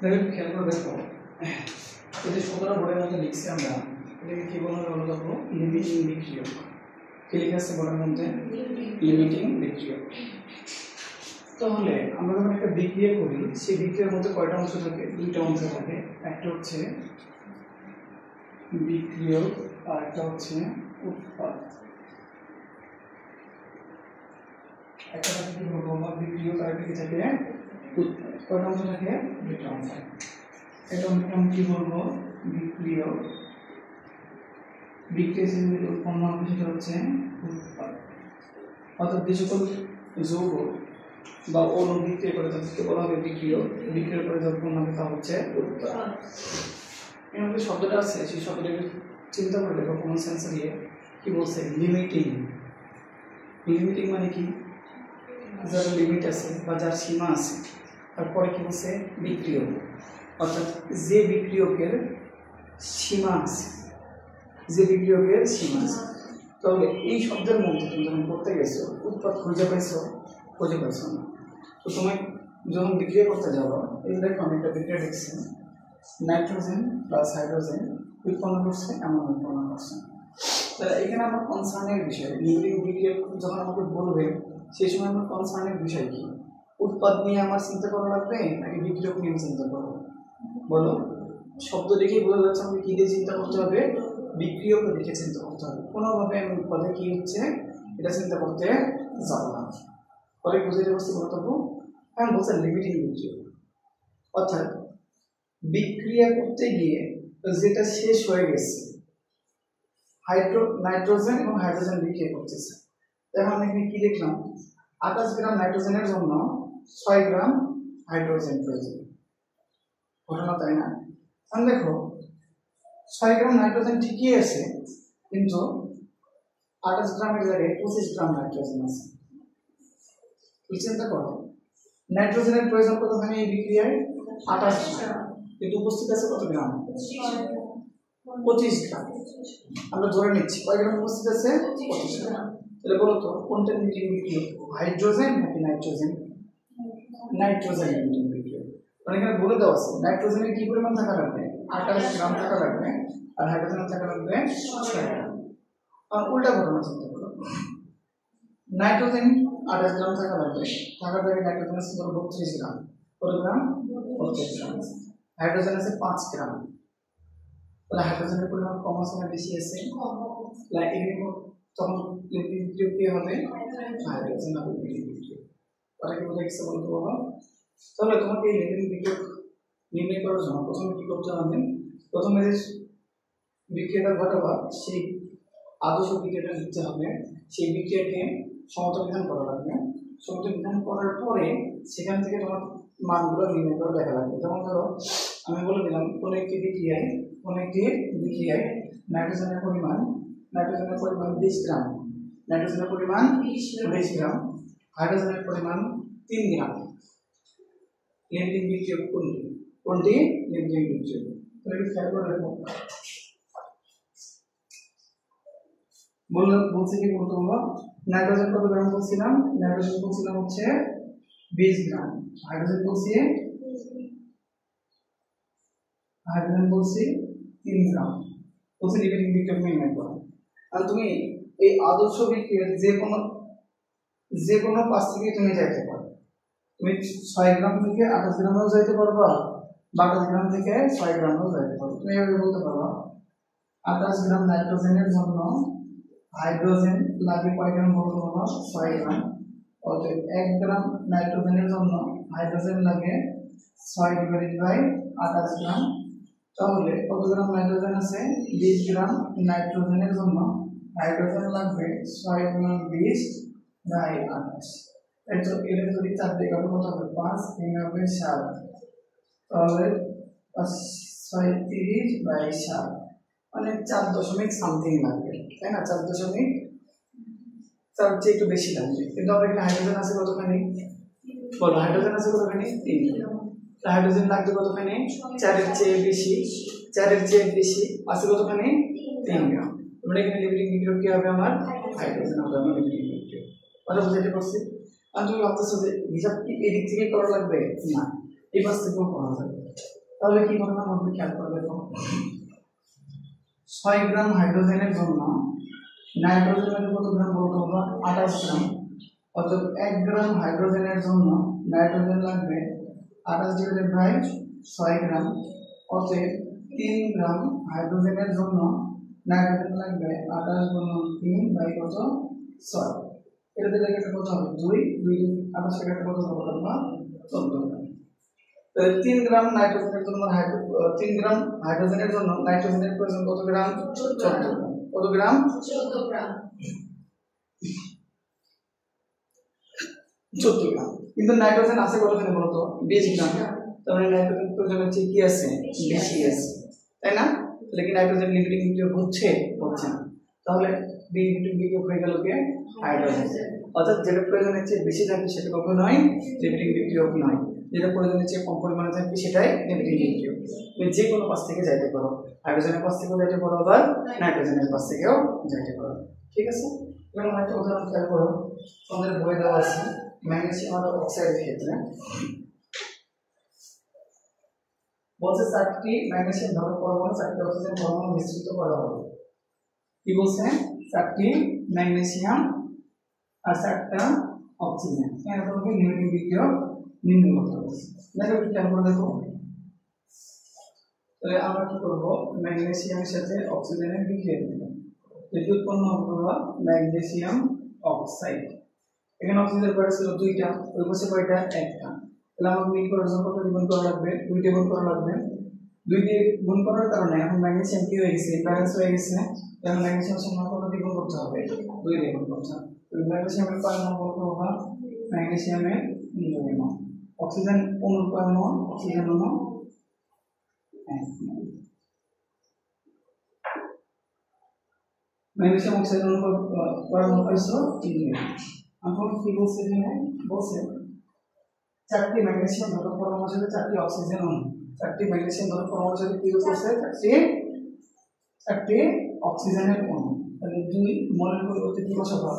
দেখো খেয়াল করে দেখো, এই যে 17 বোর্ডের মধ্যে লিখছি আমরা, এটাকে কি বলা হলো দেখো, লিমিটিং বিক্রিয়ক। কি লেখা আছে বোর্ডের মধ্যে? লিমিটিং বিক্রিয়ক। তাহলে আমরা যখন একটা বিক্রিয়া করি, সেই বিক্রিয়ার মধ্যে কয়টা অংশ থাকে? দুইটা অংশ থাকে। একটা হচ্ছে বিক্রিয়ক আর একটা হচ্ছে উৎপাদ। একটা থাকে কি বলবো আমরা, বিক্রিয়ক আর একটা কি থাকে? উৎপাদ। কয়টা অংশ থাকে? দুইটা অংশ। এটা আমি কি বলবো? বিক্রিয়ক। বিক্রিয়া হিসেবে উৎপন্ন হবে সেটা হচ্ছে উৎপাদ। অর্থাৎ যে সকল যৌগ বা অণু বিক্রিয়া করে তাদেরকে বলা হবে বিক্রিয়ক। বিক্রিয়া করে যা উৎপন্ন হবে তা হচ্ছে উৎপাদ। এর মধ্যে শব্দটা আছে, সেই শব্দটাকে চিন্তা করে দেখো কমন সেন্স দিয়ে। কি বলছে? লিমিটিং। লিমিটিং মানে কি? যার লিমিট আছে বা যার সীমা আছে। তারপরে কি বলছে? বিক্রিয়ক। অর্থাৎ যে বিক্রিয়কের সীমা আছে, যে বিক্রিয়কের সীমা আছে। তাহলে এই শব্দের মধ্যে তুমি যখন করতে গেছো, উৎপাদ খুঁজে পাইছো না। তো তুমি যখন বিক্রিয়া করতে যাবো, এই দেখো আমি একটা বিক্রিয়া দেখছি, নাইট্রোজেন প্লাস হাইড্রোজেন উৎপন্ন করছে, এমন উৎপন্ন করছে। তাহলে এখানে আমার কনসার্নের বিষয়, লিমিটিং বিক্রিয়া যখন আমাকে বলবে, সেই সময় আমার কনসার্নের বিষয় কি? উৎপাদ নিয়ে আমার চিন্তা করা লাগবে নাকি বিক্রিয়ক নিয়ে চিন্তা করবো? বলো। শব্দ দেখেই বোঝা যাচ্ছে আমাকে কি দিয়ে চিন্তা করতে হবে? বিক্রিয়ক দেখে চিন্তা করতে হবে। কোনোভাবে আমি উৎপাদে কি হচ্ছে এটা চিন্তা করতে যাব না। পরে বুঝাইতে পারছি বক্তব্য? এখন বলছে লিমিটিং বিক্রিয়ক। অর্থাৎ বিক্রিয়া করতে গিয়ে যেটা শেষ হয়ে গেছে, নাইট্রোজেন এবং হাইড্রোজেন বিক্রিয়া করতেছে। এখন আমি এখানে কি দেখলাম? 28 গ্রাম নাইট্রোজেনের জন্য 6 গ্রাম হাইড্রোজেন প্রয়োজন। ঘটনা তাই না? এখন দেখো 6 গ্রাম নাইট্রোজেন ঠিকই আছে, কিন্তু 28 গ্রামের জায়গায় 25 গ্রাম নাইট্রোজেন আছে। চিন্তা করো, নাইট্রোজেনের প্রয়োজন কতখানি এই বিক্রিয়ায়? 28 গ্রাম, কিন্তু উপস্থিত আছে কত গ্রাম? 25 গ্রাম। আমরা ধরে নিচ্ছি কয় গ্রাম উপস্থিত আছে? 25 গ্রাম। তাহলে বলো তো কোনটা লিমিটিং বিক্রিয়ক, হাইড্রোজেন নাকি নাইট্রোজেন? নাইট্রোজেন লিমিটিং বিক্রিয়ক। মানে এখানে বলে দেওয়া আছে নাইট্রোজেনের কি পরিমাণ থাকা লাগবে? 28 গ্রাম থাকা লাগবে, আর হাইড্রোজেনের থাকা লাগবে 6 গ্রাম। আর উল্টা ঘটনা চিন্তা করো, নাইট্রোজেন 28 গ্রাম থাকা লাগবে, থাকার জায়গায় নাইট্রোজেন আছে 32 গ্রাম। কত গ্রাম? 32 গ্রাম। হাইড্রোজেন আছে 5 গ্রাম। তাহলে হাইড্রোজেনের পরিমাণ কম আছে না বেশি আছে? তখন লিমিটিং বিক্রিয়ক কি হবে? হাইড্রোজেন হবে লিমিটিং বিক্রিয়ক। তাহলে কি বোঝা গেছে বলতে বলো? তাহলে তোমাকে এই লিমিটিং বিক্রিয়ক নির্ণয় করার জন্য প্রথমে কি করতে হবে? প্রথমে যে বিক্রিয়াটা ঘটাবা সেই আদর্শ বিক্রিয়াটা লিখতে হবে। সেই বিক্রিয়াকে সমতা বিধান করা লাগবে। সমতা বিধান করার পরে সেখান থেকে তোমার মানগুলো নির্ণয় করে দেখা লাগবে। যেমন ধরো আমি বলে দিলাম কোন একটি বিক্রিয়ায় নাইট্রোজেনের পরিমাণ 20 গ্রাম, নাইট্রোজেনের পরিমাণ 20 গ্রাম, হাইড্রোজেনের পরিমাণ 3 গ্রাম। লিমিটিং বিক্রিয়ক কোনটি? লিমিটিং বিক্রিয়ক। তাহলে খেয়াল করে রাখো, বলছি কি বলতে বলবো? নাইট্রোজেন কত গ্রাম বলছিলাম? নাইট্রোজেন বলছিলাম হচ্ছে 20 গ্রাম, হাইড্রোজেন বলছি 3 গ্রাম। বলছি লিমিটিং বিক্রিয়ক নির্ণয় করো। আর তুমি এই আদর্শ বিক্রিয়ার যে কোনো পাশ থেকে তুমি যাইতে পারো। তুমি 6 গ্রাম থেকে 28 গ্রামেও যাইতে পারবা, 22 গ্রাম থেকে 6 গ্রামেও যাইতে পারো। তুমি এভাবে বলতে পারো 28 গ্রাম নাইট্রোজেনের জন্য হাইড্রোজেন লাগে কয় গ্রাম? বলতে পারো 6 গ্রাম। অতএব 1 গ্রাম নাইট্রোজেনের জন্য হাইড্রোজেন লাগে 6/28 গ্রাম। তাহলে কত গ্রাম নাইট্রোজেন আছে? 20 গ্রাম নাইট্রোজেনের জন্য হাইড্রোজেন লাগবে 6 গুণ 20/28। এটা যদি 4 দিয়ে কাটো কত হবে? 5, 3 হবে 7। তাহলে 36/7 মানে 4 সামথিং লাগবে, তাই না? 4 চেয়ে একটু বেশি লাগবে। কিন্তু আমাদের এখানে হাইড্রোজেন আছে কতখানি? বলো, হাইড্রোজেন আছে কতখানি? 3 গ্রাম। হাইড্রোজেন লাগবে কতখানি? 4 এর চেয়ে বেশি আছে কতখানি? 3 গ্রাম। মানে এখানে লিমিটিং বিক্রিয়ক কি হবে? আমার হাইড্রোজেন হবে আমার লিমিটিং বিক্রিয়ক। কথা বুঝতে পারছি? আর তুমি ভাবতেছো যে হিসাব কি এদিক থেকে করা লাগবে? না, এই পাশ থেকেও করা যাবে। তাহলে কি ঘটনা ঘটবে খেয়াল করে দেখো, 6 গ্রাম হাইড্রোজেনের জন্য নাইট্রোজেন লাগবে কত গ্রাম বলতো আমরা? 28 গ্রাম। অর্থাৎ 1 গ্রাম হাইড্রোজেনের জন্য নাইট্রোজেন লাগবে 28 ডিভাইডেড বাই 6 গ্রাম। অতএব 3 গ্রাম হাইড্রোজেনের জন্য নাইট্রোজেন লাগবে 28 গুণন 3 বাই কত? 6। এটা দিলে এটা কত হবে? 2 2 28 থেকে কত হবে আমরা? 14 গ্রাম। তাহলে 3 গ্রাম নাইট্রোজেনের জন্য 3 গ্রাম হাইড্রোজেনের জন্য নাইট্রোজেনের প্রয়োজন কত গ্রাম? 14 গ্রাম। কত গ্রাম? 14 গ্রাম। 14 গ্রাম। কিন্তু নাইট্রোজেন আছে কতখানি বলতো? 20 গ্রাম। তাহলে নাইট্রোজেন প্রয়োজন হচ্ছে কি আছে? বেশি আছে, তাই না? তাহলে কি নাইট্রোজেন লিমিটিং বিক্রিয়ক হচ্ছে? হচ্ছে না। তাহলে লিমিটিং বিক্রিয়ক হয়ে গেল কি? হাইড্রোজেন। অর্থাৎ যেটা প্রয়োজনের চেয়ে বেশি থাকবে সেটা কখনোই লিমিটিং বিক্রিয়ক নয়, যেটা প্রয়োজনের চেয়ে কম পরিমাণে থাকবে সেটাই লিমিটিং বিক্রিয়ক। তুমি যে কোনো পাশ থেকে যাইতে পারো, হাইড্রোজেনের পাশ থেকেও যাইতে পারো, আবার নাইট্রোজেনের পাশ থেকেও যাইতে পারো। ঠিক আছে? এবার একটা উদাহরণ খেয়াল করো, তোমাদের বই দেওয়া আছে ম্যাগনেসিয়াম অক্সাইডের ক্ষেত্রে বলছে 4টি ম্যাগনেসিয়াম ধাতব পরমাণু 4টি অক্সিজেন পরমাণু মিশ্রিত করা হবে। কি বলছে? 4টি ম্যাগনেসিয়াম আর 4টা অক্সিজেন। এখানে তোমাকে লিমিটিং বিক্রিয়ক নির্ণয় করতে হবে। দেখো একটু খেয়াল করে দেখো। তাহলে আমরা কি করব? ম্যাগনেসিয়ামের সাথে অক্সিজেনের বিক্রিয়া দেব। এটি উৎপন্ন হবে ম্যাগনেসিয়াম অক্সাইড। এখানে অক্সিজেনের কয়টা ছিল? 2টা। ওই পাশে কয়টা? 1টা। তাহলে আমাকে মিল করার জন্য কত গুণ করা লাগবে? 2 দিয়ে গুণ করা লাগবে। 2 দিয়ে গুণ করার কারণে এখন ম্যাগনেসিয়াম কি হয়ে গেছে? ব্যালেন্স হয়ে গেছে। এখন ম্যাগনেসিয়ামের সঙ্গে কত দিয়ে গুণ করতে হবে? 2 দিয়ে গুণ করতে হবে। তাহলে ম্যাগনেসিয়ামের কয় মান কত হবে? ম্যাগনেসিয়ামের 2 মান। অক্সিজেন অণুর কয় মান? অক্সিজেন অণু 1 মান। ম্যাগনেসিয়াম অক্সাইড অণু কয় মান পাইছো? 3 মান। এখন কি বলছে এখানে? বলছে 4টি ম্যাগনেসিয়াম ধাতব পরমাণুর সাথে 4টি অক্সিজেন অণু, 4টি ম্যাগনেসিয়াম ধাতব পরমাণুর সাথে কি করছে? 4টি অক্সিজেনের অণু। তাহলে 2 মোলের পরিবর্তে কি বসাবো?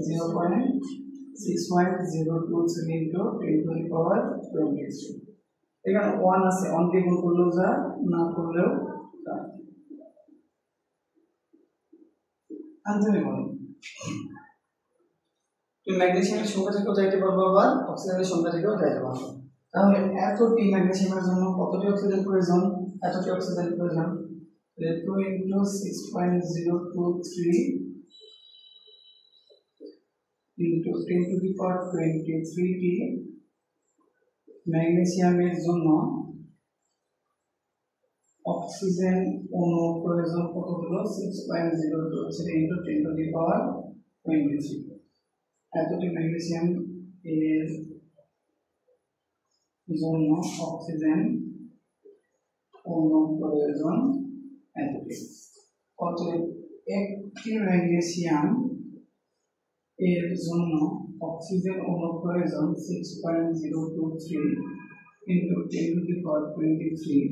0.6102 ইনটু 10 টু দি পাওয়ার 23। এখানে 1 আছে, 1 দিয়ে গুণ করলেও যা, না করলেও যা। আনজানি বলে তুমি ম্যাগনেসিয়ামের সংখ্যা থেকেও যাইতে পারবো, আবার অক্সিজেনের সংখ্যা থেকেও যাইতে পারবো। তাহলে এতটি ম্যাগনেসিয়ামের জন্য কতটি অক্সিজেন প্রয়োজন? এতটি অক্সিজেন প্রয়োজন। 2 into 6.023 into 10 to the power 23 টি ম্যাগনেসিয়ামের জন্য অক্সিজেন অণু প্রয়োজন কত হলো? 6.023 into 10 to the power 23। এতটি ম্যাগনেসিয়াম এর জন্য অক্সিজেন অণু প্রয়োজন এতটি। অতএব একটি ম্যাগনেসিয়াম এর জন্য অক্সিজেন অণু প্রয়োজন 6.023 into 10 to the power 23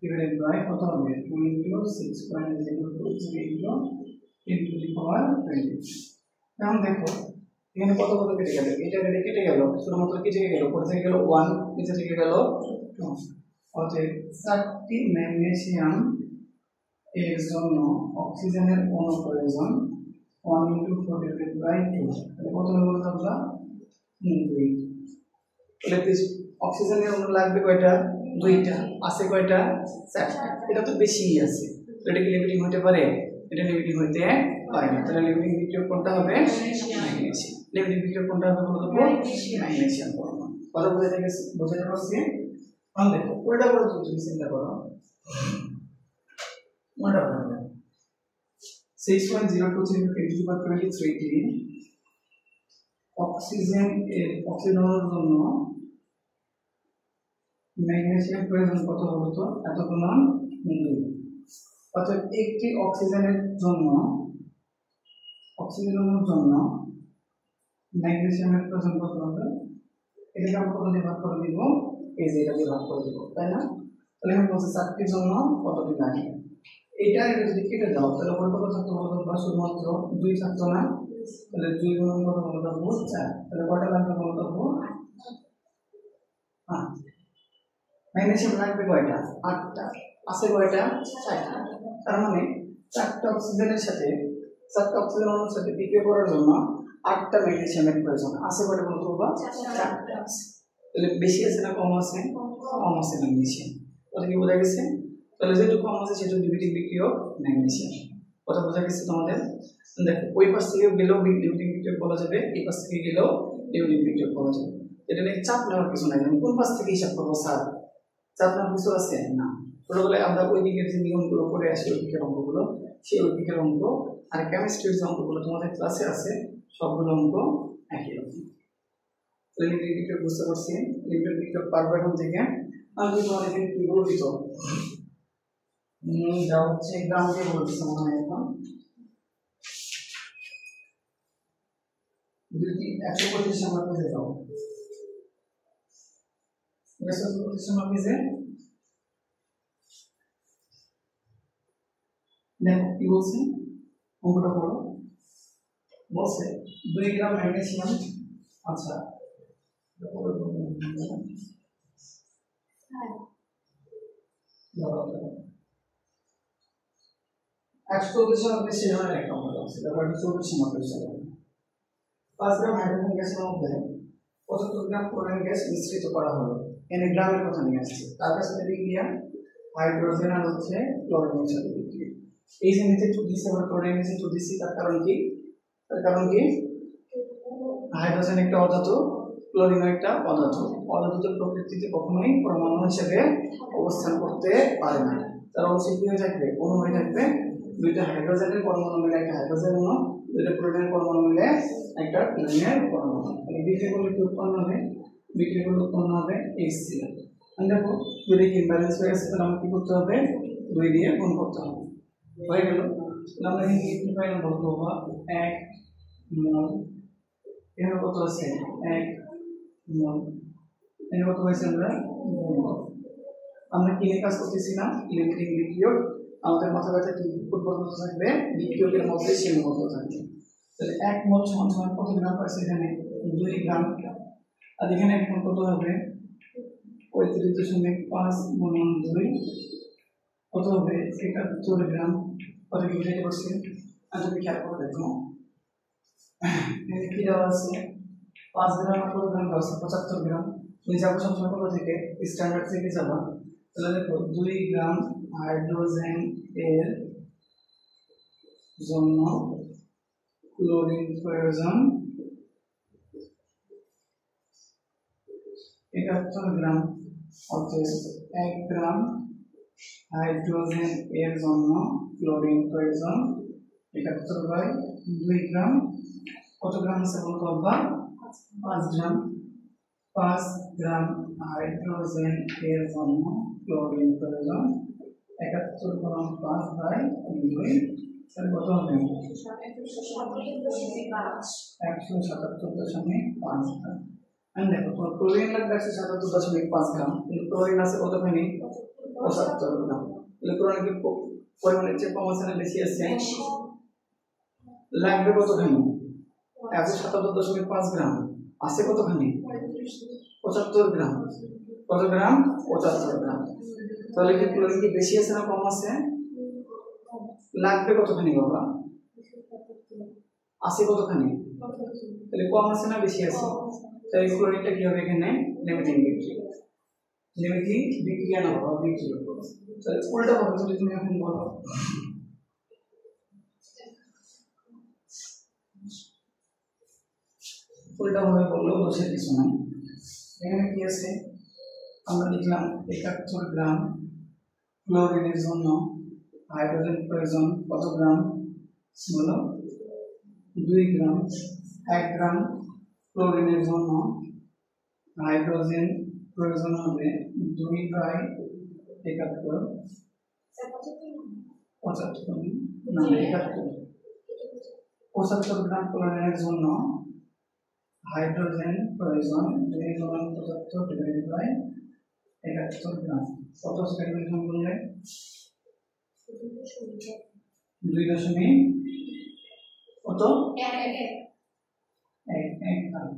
divided by কত হবে? 2 into 6.023 into 10 to the power 23। এখন দেখো এখানে কত কত কেটে গেল? এটা কেটে গেল, শুধুমাত্র কেটে গেল, পরে থেকে গেল 1, নিচে থেকে গেল 2। অতএব 4টি ম্যাগনেসিয়াম এর জন্য অক্সিজেনের অণু প্রয়োজন 1 into 4 divided by 2। তাহলে কত হলো বলতো আমরা? 2। তাহলে অক্সিজেনের অণু লাগবে কয়টা? 2টা। আছে কয়টা? 4টা। এটা তো বেশিই আছে। এটা কি লিমিটিং হতে পারে? এটা লিমিটিং হতে পারে না। তাহলে লিমিটিং বিক্রিয়ক কোনটা হবে? ম্যাগনেসিয়াম। লিমিটিং বিক্রিয়ক কোনটা হবে বলতো? ম্যাগনেসিয়াম পরমাণু। কথা বুঝতে পারছি? এখন দেখো উল্টা করে যদি চিন্তা করো, উল্টা করে 6.023 into 10 to the power 23 টি অক্সিজেনের জন্য ম্যাগনেসিয়াম প্রয়োজন কত বলতো? এত প্রমাণ 2। অর্থাৎ একটি অক্সিজেনের জন্য ম্যাগনেসিয়ামের প্রয়োজন কত হবে? এটাকে আমরা কত দিয়ে ভাগ করে দিব? এই যে এটা দিয়ে ভাগ করে দিব, তাই না? তাহলে এখন বলছে 4টির জন্য কতটি লাগে। এটা যদি কেটে দাও তাহলে ওপরে কত থাকতো বলতো? শুধুমাত্র 2 থাকতো না? তাহলে 2 গুণ কত বলতো? 4। তাহলে কয়টা লাগবে বলতো? 8। ম্যাগনেসিয়াম লাগবে কয়টা? 8টা। আছে কয়টা? 4টা। তার মানে 4টা অক্সিজেনের সাথে 4টা অক্সিজেন অণুর সাথে বিক্রিয়া করার জন্য 8টা ম্যাগনেসিয়ামের প্রয়োজন। আছে কয়টা বলতো বাবা? 4টা আছে। তাহলে বেশি আছে না কম আছে? কম আছে ম্যাগনেসিয়াম। কথা কি বোঝা গেছে? তাহলে যেটুকু কম আছে সেটা লিমিটিং বিক্রিয়ক ম্যাগনেসিয়াম। কথা বোঝা গেছে তোমাদের? দেখো ওই পাশ থেকে গেলেও লিমিটিং বিক্রিয়ক বলা যাবে, এই পাশ থেকে গেলেও লিমিটিং বিক্রিয়ক বলা যাবে। এটা নিয়ে চাপ নেওয়ার কিছু নাই। আমি কোন পাশ থেকে হিসাব করবো স্যার? চাপ নেওয়ার কিছু আছে না। ছোটবেলায় আমরা ওই দিকের যে নিয়মগুলো করে আসি, ওই দিকের অঙ্কগুলো, সেই ওই দিকের অঙ্ক আর কেমিস্ট্রির যে অঙ্কগুলো তোমাদের ক্লাসে আছে সবগুলো অঙ্ক একই রকম। লিমিটিং বিক্রিয়ক বুঝতে পারছি। লিমিটিং বিক্রিয়ক পারবো এখন থেকে। আমি তোমার এখানে কি বলতো যা হচ্ছে গ্রাম দিয়ে বলতেছে মনে হয় এখন যদি 125 নম্বর পেজে যাও, 125 নম্বর পেজে দেখো কি বলছে, অঙ্কটা পড়ো। বলছে 2 গ্রাম ম্যাগনেসিয়াম, আচ্ছা 124 নম্বর পেজে সেখানে একটা অঙ্ক আছে, তারপর 124 নম্বর পেজে 5 গ্রাম হাইড্রোজেন গ্যাসের মধ্যে 75 গ্রাম ক্লোরিন গ্যাস মিশ্রিত করা হলো। এনে গ্রামের কথা নিয়ে আসছে। তার কাছে বিক্রিয়া হাইড্রোজেন আর হচ্ছে ক্লোরিনের সাথে বিক্রিয়া। এই যে নিচে 2 দিছে আর ক্লোরিন নিচে 2 দিছি, তার কারণ কি? তার কারণ কি? হাইড্রোজেন একটা অধাতু, ক্লোরিন একটা অধাতু। অধাতুর প্রকৃতিতে কখনোই পরমাণু হিসেবে অবস্থান করতে পারে না। তার অবশ্যই কি হয়ে থাকবে? অণু হয়ে থাকবে। দুইটা হাইড্রোজেনের পরমাণু মিলে একটা হাইড্রোজেন অণু, দুইটা ক্লোরিনের পরমাণু মিলে একটা ক্লোরিনের পরমাণু। তাহলে বিক্রিয়া করলে কি উৎপন্ন হবে? বিক্রিয়া করলে উৎপন্ন হবে HCl। দেখো যদি ইমব্যালেন্স হয়ে গেছে তাহলে আমাকে কি করতে হবে? 2 দিয়ে গুণ করতে হবে। হয়ে গেল। আমরা এখানে কি পাইলাম বলতো বাবা? 1 মোল। এখানে কত আছে? 1 মোল। এখানে কত পাইছি আমরা? আমরা কি নিয়ে কাজ করতেছি না? লিমিটিং বিক্রিয়ক। আমাদের মাথায় ব্যথা কি উৎপন্ন থাকবে? বিক্রিয়কের মধ্যে সীমাবদ্ধ থাকবে। তাহলে 1 মোল সমান সমান কত গ্রাম পাইছে? এখানে 2 গ্রাম। আর এখানে এখন কত হবে? 35.5 গুণন 2 কত হবে? 71 গ্রাম। কত কি বুঝতে পারছি? আর যদি খেয়াল করে দেখো এখানে কি দেওয়া আছে? 5 গ্রাম আর কত গ্রাম দেওয়া আছে? 75 গ্রাম। তুমি যাবো সবসময় কত থেকে? স্ট্যান্ডার্ড থেকে যাবা। তাহলে দেখো 2 গ্রাম হাইড্রোজেন এর জন্য ক্লোরিন প্রয়োজন 71 গ্রাম, অর্থাৎ 1 গ্রাম হাইড্রোজেন এর জন্য ক্লোরিন প্রয়োজন 71/2 গ্রাম। কত গ্রাম আছে বলতো বাবা? 5 গ্রাম। 5 গ্রাম হাইড্রোজেন এর জন্য ক্লোরিন প্রয়োজন 71 গুণন 5/2। তাহলে কত হবে? 177.5 গ্রাম। আমি দেখো তোমার ক্লোরিন লাগবে 177.5 গ্রাম, কিন্তু ক্লোরিন আছে কতখানি? 75 গ্রাম। তাহলে ক্লোরিন কি পরিমাণের চেয়ে কম আছে না বেশি আছে? লাগবে কতখানি? 177.5 গ্রাম। আছে কতখানি? 75 গ্রাম। কত গ্রাম? 75 গ্রাম। তাহলে কি ক্লোরিন কি বেশি আছে না কম আছে? লাগবে কতখানি বাবা? আছে কতখানি? তাহলে কম আছে না বেশি আছে? তাই ক্লোরিনটা কি হবে এখানে? লিমিটিং বিক্রিয়া। লিমিটিং বিক্রিয়া না বাবা, বিক্রিয়া। তাহলে উল্টা হবে যদি তুমি এখন বলো। উল্টা ভাবে বললেও দোষের কিছু নাই। এখানে কি আছে? আমরা লিখলাম 71 গ্রাম ক্লোরিনের জন্য হাইড্রোজেন প্রয়োজন কত গ্রাম? বলো 2 গ্রাম। 1 গ্রাম ক্লোরিনের জন্য হাইড্রোজেন প্রয়োজন হবে 2/71। 75 গ্রাম ক্লোরিনের জন্য হাইড্রোজেন প্রয়োজন 2/75 গ্রাম। কত সেকেন্ড বললে? 2 কত? 1 গ্রাম।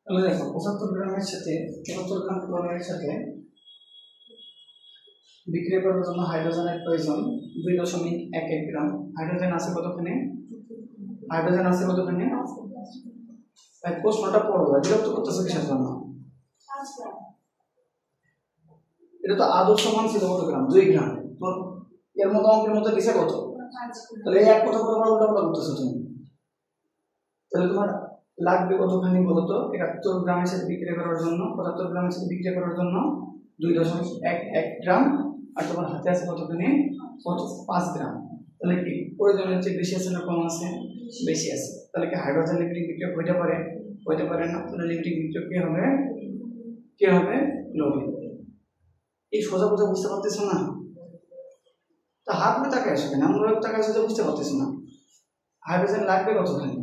তাহলে দেখো 75 গ্রামের সাথে 74 গ্রাম ক্লোরিনের সাথে বিক্রিয়া করার জন্য হাইড্রোজেনের প্রয়োজন 2.11 গ্রাম। হাইড্রোজেন আছে কতখানি? হাইড্রোজেন আছে কতখানি? তাই প্রশ্নটা পড়ো, বিরক্ত করতেছে কিসের জন্য? এটা তো আদর্শ মান ছিল কত গ্রাম? 2 গ্রাম। তো এর মতো অঙ্কের মতো দিছে কত? তাহলে এক কথা বলে উল্টা উল্টা করতেছো তুমি। তাহলে তোমার লাগবে কতখানি বলো তো? 71 গ্রামের সাথে বিক্রিয়া করার জন্য, 75 গ্রামের সাথে বিক্রিয়া করার জন্য 2.11 গ্রাম। আর তোমার হাতে আছে কতখানি? 5 গ্রাম। তাহলে কি প্রয়োজনের চেয়ে বেশি আছে না কম আছে? বেশি আছে। তাহলে কি হাইড্রোজেন লিমিটিং বিক্রিয়া হইতে পারে? হইতে পারে না। তাহলে লিমিটিং বিক্রিয়া কি হবে? কি হবে? ক্লোরিন। এই সোজা কথা বুঝতে পারতেছ না? তা হাত মে তাকায় আসবে না, আমরা তাকায় আসলে বুঝতে পারতেছ না। হাইড্রোজেন লাগবে কতখানি?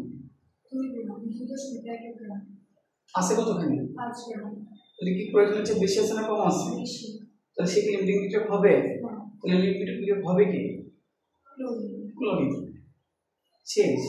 আছে কতখানি? তাহলে কি প্রয়োজনের চেয়ে বেশি আছে না কম আছে? তাহলে সে কি লিমিটিং বিক্রিয়া হবে? তাহলে লিমিটিং বিক্রিয়া হবে কি? ক্লোরিন। শেষ।